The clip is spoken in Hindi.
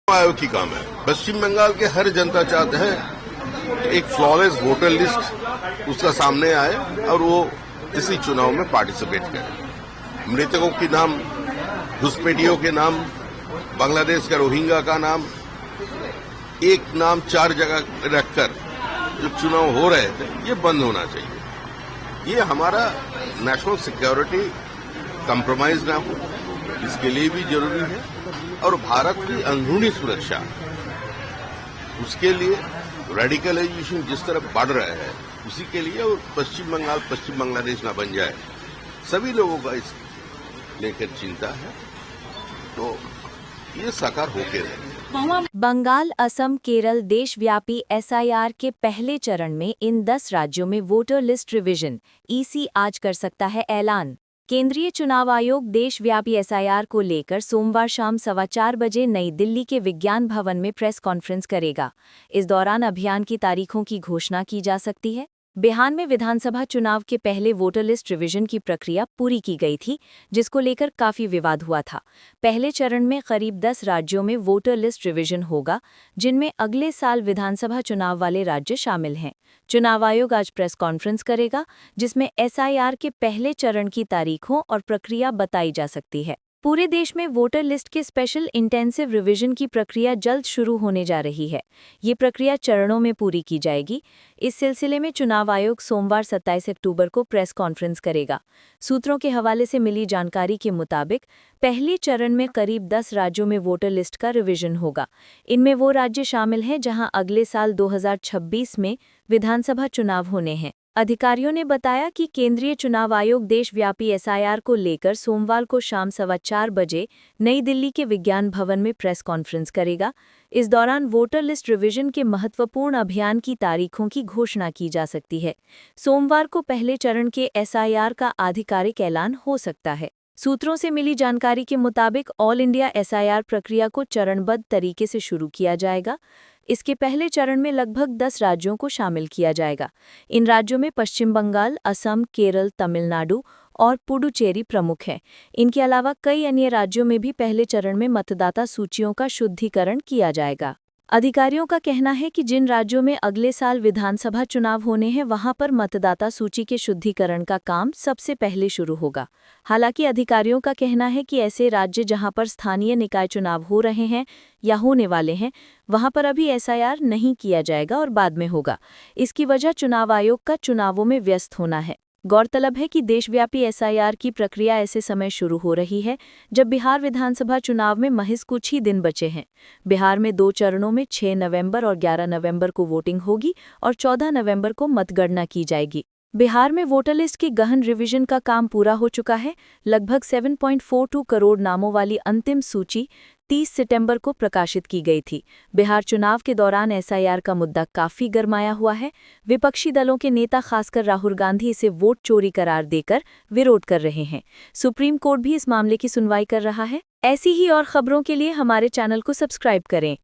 आयोग की काम है। पश्चिम बंगाल के हर जनता चाहते हैं एक फ्लॉलेस वोटर लिस्ट उसका सामने आए और वो इसी चुनाव में पार्टिसिपेट करे। मृतकों के नाम, घुसपैठियों के नाम, बांग्लादेश का रोहिंग्या का नाम, एक नाम 4 जगह रखकर जो चुनाव हो रहे थे ये बंद होना चाहिए। ये हमारा नेशनल सिक्योरिटी कंप्रोमाइज ना हो, इसके लिए भी जरूरी है। और भारत की अंदरूनी सुरक्षा, उसके लिए रेडिकलाइजेशन जिस तरह बढ़ रहा है उसी के लिए, और पश्चिम बंगाल पश्चिम बांग्लादेश ना बन जाए, सभी लोगों का इस लेकर चिंता है। तो ये साकार होके रहे। बंगाल, असम, केरल देशव्यापी एसआईआर के पहले चरण में इन 10 राज्यों में वोटर लिस्ट रिवीजन ईसी आज कर सकता है ऐलान। केंद्रीय चुनाव आयोग देशव्यापी एसआईआर को लेकर सोमवार शाम 4:15 बजे नई दिल्ली के विज्ञान भवन में प्रेस कॉन्फ्रेंस करेगा। इस दौरान अभियान की तारीखों की घोषणा की जा सकती है। बिहार में विधानसभा चुनाव के पहले वोटर लिस्ट रिवीजन की प्रक्रिया पूरी की गई थी, जिसको लेकर काफी विवाद हुआ था। पहले चरण में करीब 10 राज्यों में वोटर लिस्ट रिवीजन होगा, जिनमें अगले साल विधानसभा चुनाव वाले राज्य शामिल हैं। चुनाव आयोग आज प्रेस कॉन्फ्रेंस करेगा, जिसमें एसआईआर के पहले चरण की तारीखों और प्रक्रिया बताई जा सकती है। पूरे देश में वोटर लिस्ट के स्पेशल इंटेंसिव रिवीजन की प्रक्रिया जल्द शुरू होने जा रही है। ये प्रक्रिया चरणों में पूरी की जाएगी। इस सिलसिले में चुनाव आयोग सोमवार 27 अक्टूबर को प्रेस कॉन्फ्रेंस करेगा। सूत्रों के हवाले से मिली जानकारी के मुताबिक पहले चरण में करीब 10 राज्यों में वोटर लिस्ट का रिवीजन होगा। इनमें वो राज्य शामिल हैं जहां अगले साल 2026 में विधानसभा चुनाव होने हैं। अधिकारियों ने बताया कि केंद्रीय चुनाव आयोग देशव्यापी एसआईआर को लेकर सोमवार को शाम 4:15 बजे नई दिल्ली के विज्ञान भवन में प्रेस कॉन्फ्रेंस करेगा। इस दौरान वोटर लिस्ट रिवीजन के महत्वपूर्ण अभियान की तारीखों की घोषणा की जा सकती है। सोमवार को पहले चरण के एसआईआर का आधिकारिक ऐलान हो सकता है। सूत्रों से मिली जानकारी के मुताबिक ऑल इंडिया एसआईआर प्रक्रिया को चरणबद्ध तरीके से शुरू किया जाएगा। इसके पहले चरण में लगभग 10 राज्यों को शामिल किया जाएगा। इन राज्यों में पश्चिम बंगाल, असम, केरल, तमिलनाडु और पुडुचेरी प्रमुख हैं। इनके अलावा कई अन्य राज्यों में भी पहले चरण में मतदाता सूचियों का शुद्धिकरण किया जाएगा। अधिकारियों का कहना है कि जिन राज्यों में अगले साल विधानसभा चुनाव होने हैं, वहां पर मतदाता सूची के शुद्धिकरण का काम सबसे पहले शुरू होगा। हालांकि अधिकारियों का कहना है कि ऐसे राज्य जहां पर स्थानीय निकाय चुनाव हो रहे हैं या होने वाले हैं, वहां पर अभी एसआईआर नहीं किया जाएगा और बाद में होगा। इसकी वजह चुनाव आयोग का चुनावों में व्यस्त होना है। गौरतलब है कि देशव्यापी एसआईआर की प्रक्रिया ऐसे समय शुरू हो रही है जब बिहार विधानसभा चुनाव में महज कुछ ही दिन बचे हैं। बिहार में 2 चरणों में 6 नवंबर और 11 नवंबर को वोटिंग होगी और 14 नवंबर को मतगणना की जाएगी। बिहार में वोटर लिस्ट की गहन रिवीजन का काम पूरा हो चुका है। लगभग 7.42 करोड़ नामों वाली अंतिम सूची 30 सितंबर को प्रकाशित की गई थी। बिहार चुनाव के दौरान एसआईआर का मुद्दा काफी गरमाया हुआ है। विपक्षी दलों के नेता खासकर राहुल गांधी इसे वोट चोरी करार देकर विरोध कर रहे हैं। सुप्रीम कोर्ट भी इस मामले की सुनवाई कर रहा है। ऐसी ही और खबरों के लिए हमारे चैनल को सब्सक्राइब करें।